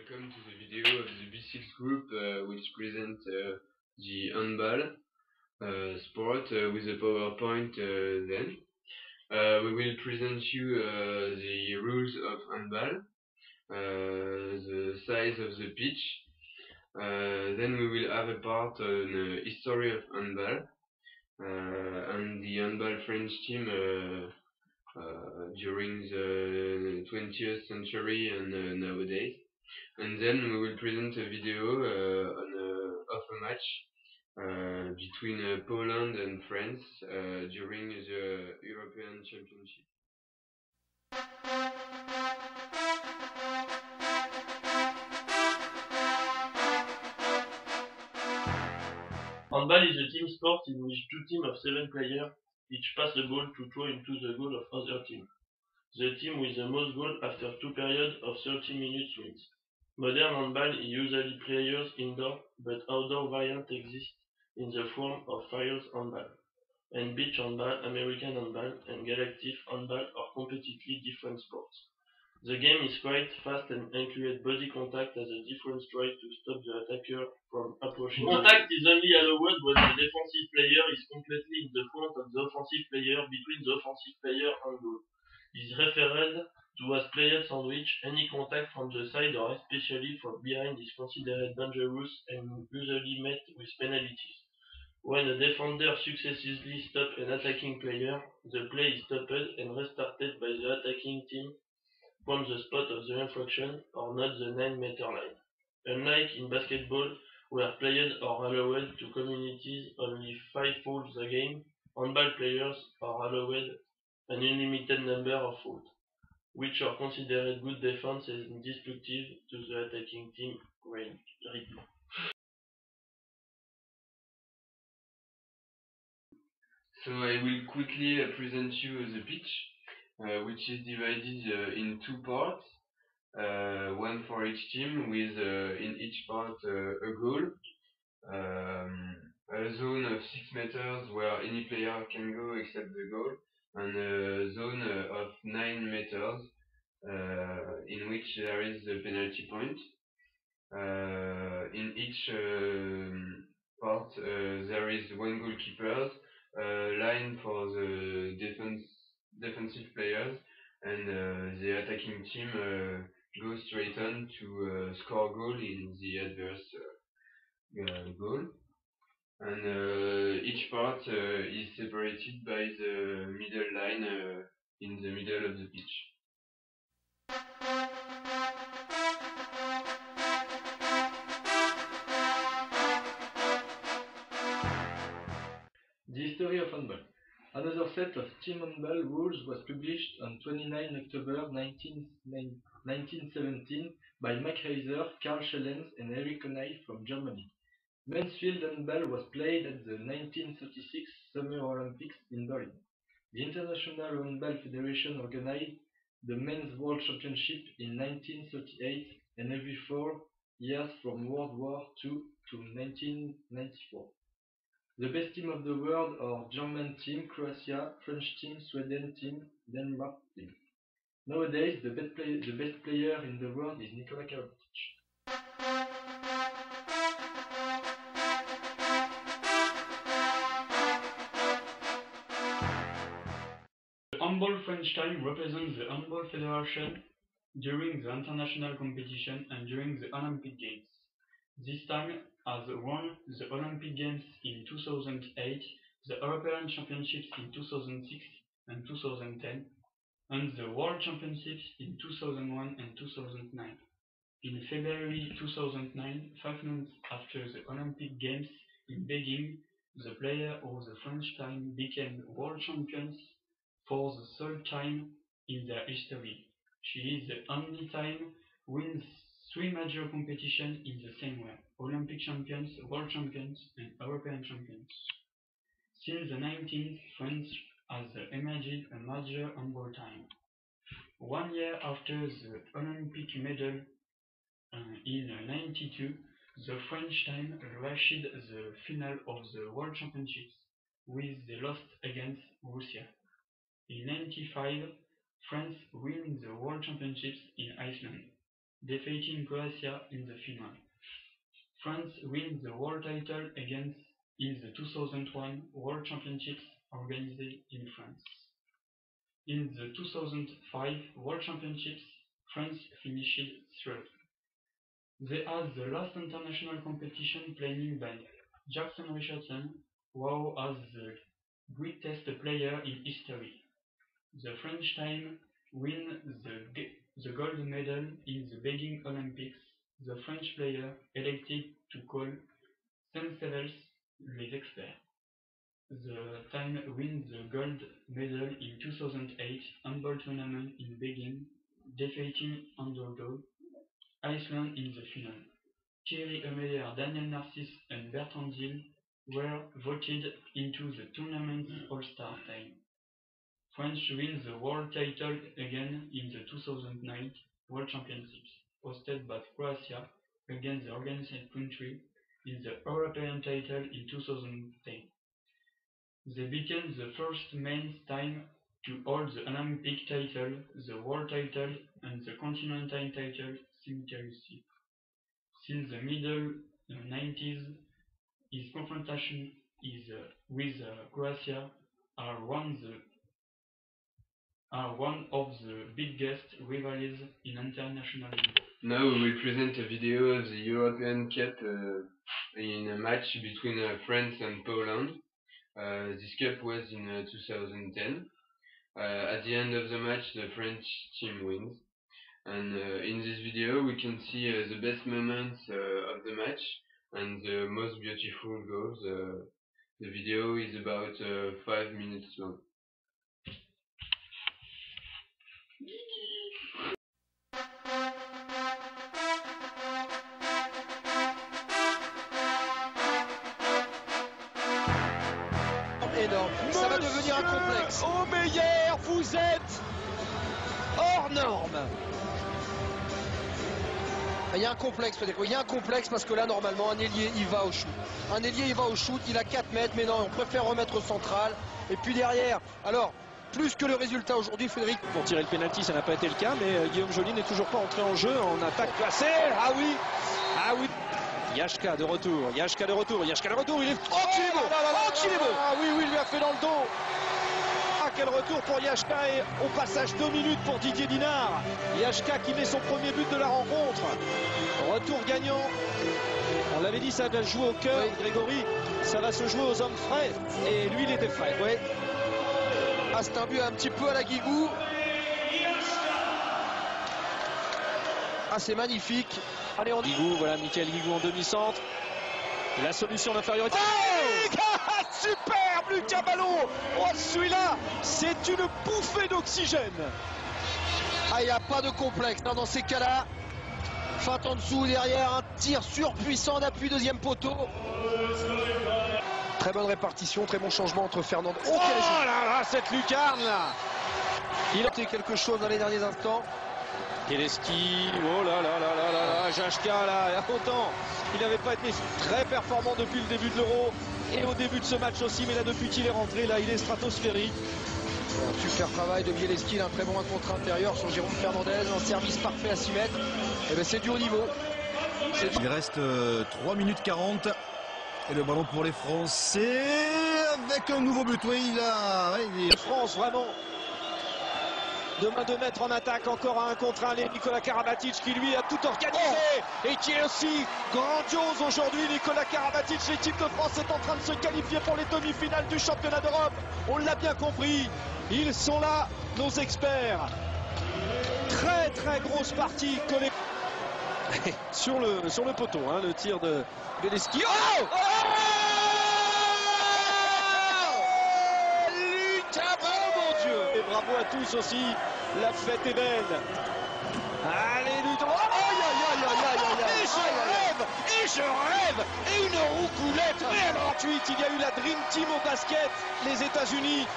welcome to the video of the B6 group which present the handball sport with a PowerPoint then. We will present you the rules of handball, the size of the pitch, then we will have a part on history of handball and the handball French team during the 20th century and nowadays. And then we will present a video of a match between Poland and France during the European Championship. Handball is a team sport in which two teams of 7 players each pass the ball to throw into the goal of other team. The team with the most goals after 2 periods of 30 minutes wins. Modern handball usually players indoor, but outdoor variants exist in the form of field handball, and beach handball, American handball, and galactic handball are completely different sports. The game is quite fast and includes body contact as a different strike to stop the attacker from approaching. Contact is only allowed when the defensive player is completely in the front of the offensive player between the offensive player and goal. It is referred to as player sandwich. Any contact from the side or especially from behind is considered dangerous and usually met with penalties. When a defender successfully stops an attacking player, the play is stopped and restarted by the attacking team from the spot of the infraction or not the 9-meter line. Unlike in basketball, where players are allowed to committed only 5 fouls a game, handball players are allowed an unlimited number of fouls, which are considered good defense and destructive to the attacking team greatly. So I will quickly present you the pitch, which is divided in 2 parts, one for each team with in each part a goal, a zone of 6 meters where any player can go except the goal, and a zone of 9 meters in which there is the penalty point. In each part there is 1 goalkeeper, line for the defensive players, and the attacking team goes straight on to score goal in the adverse goal. And each part is separated by the middle line in the middle of the pitch. The history of handball. Another set of team handball rules was published on 29 October 1917 by Max Heiser, Karl Schellens, and Erich Onay from Germany. Men's field handball was played at the 1936 Summer Olympics in Berlin. The International Handball Federation organized the Men's World Championship in 1938 and every 4 years from World War II to 1994. The best team of the world are German team, Croatia, French team, Sweden team, Denmark team. Nowadays, the best player in the world is Nikola Karabatic. The Handball French time represents the Handball Federation during the international competition and during the Olympic Games. This time has won the Olympic Games in 2008, the European Championships in 2006 and 2010, and the World Championships in 2001 and 2009. In February 2009, 5 months after the Olympic Games in Beijing, the player of the French time became world champions for the 3rd time in their history. She is the only time wins 3 major competitions in the same way: Olympic champions, world champions, and European champions. Since the 19th, France has emerged a major handball time. 1 year after the Olympic medal in 1992, the French time reached the final of the World Championships, with they lost against Russia. In 1995, France won the World Championships in Iceland. defeating Croatia in the final. France wins the world title again in the 2001 World Championships organized in France. In the 2005 World Championships, France finished third. They had the last international competition played by Jackson Richardson, who was the greatest player in history. The French team win the gold medal in the Beijing Olympics. The French player elected to call themselves les experts. The team win the gold medal in 2008 handball tournament in Beijing, defeating underdog Iceland in the final. Thierry Omeyer, Daniel Narcisse and Bertrand Gilles were voted into the tournament's All-Star team. France wins the world title again in the 2009 World Championships, hosted by Croatia against the organized country in the European title in 2010. They became the first men's team to hold the Olympic title, the world title, and the continental title simultaneously. Since the middle 90s, his confrontation with Croatia are one of the biggest rivalries in international football. Now we will present a video of the European Cup in a match between France and Poland. This cup was in 2010. At the end of the match, the French team wins. And in this video, we can see the best moments of the match and the most beautiful goals. The video is about 5 minutes long. Énorme, ça va devenir un complexe. Omeyer, vous êtes hors norme. Il y a un complexe, peut-être. Il y a un complexe parce que là, normalement, un ailier, il va au shoot. Un ailier, il va au shoot, il a 4 mètres, mais non, on préfère remettre au central. Et puis derrière, alors, plus que le résultat aujourd'hui, Frédéric. Pour tirer le pénalty, ça n'a pas été le cas, mais Guillaume Joly n'est toujours pas entré en jeu en attaque placée. Ah oui, ah oui. Yachka de retour, Yachka de retour, Yachka de retour, il est... Oh, qu'il est beau! Oh, qu'il est beau! Ah oui, oui, il lui a fait dans le dos. Ah, quel retour pour Yachka, et au passage 2 minutes pour Didier Dinard. Yachka qui met son premier but de la rencontre. Retour gagnant. On l'avait dit, ça va jouer au cœur, oui. Grégory, ça va se jouer aux hommes frais. Et lui, il était frais. Oui. Ah, c'est un but un petit peu à la Guigou. Ah, c'est magnifique. Allez, on dit. Guigou, voilà, Michael Guigou en demi-centre. La solution d'infériorité. Oh, superbe, Lucas Ballon. Oh, celui-là, c'est une bouffée d'oxygène. Ah, il n'y a pas de complexe dans ces cas-là. Feinte en dessous, derrière, un tir surpuissant d'appui, deuxième poteau. Très bonne répartition, très bon changement entre Fernand. Oh, là là, cette lucarne là. Il a fait quelque chose dans les derniers instants. Teleski, oh là là là là là là, Jachka là, autant il n'avait pas été très performant depuis le début de l'Euro et au début de ce match aussi, mais là depuis qu'il est rentré, là il est stratosphérique. Un super travail de Bielski, un très bon 1 contre intérieur sur Jérôme Fernandez, un service parfait à 6 mètres. Et ben c'est du haut niveau. Il reste 3 minutes 40 et le ballon pour les Français avec un nouveau but. Oui, il a... France vraiment. De main de maître en attaque, encore à 1 contre 1, Nicolas Karabatic qui lui a tout organisé et qui est aussi grandiose aujourd'hui. Nicolas Karabatic, l'équipe de France est en train de se qualifier pour les demi-finales du championnat d'Europe. On l'a bien compris, ils sont là, nos experts. Très très grosse partie collée sur le poteau, hein, le tir de Beleski. Oh, bravo à tous aussi, la fête est belle. Allez, Ludo. Et je rêve, et une roucoulette. Mais alors, ensuite, il y a eu la Dream Team au basket, les États-Unis.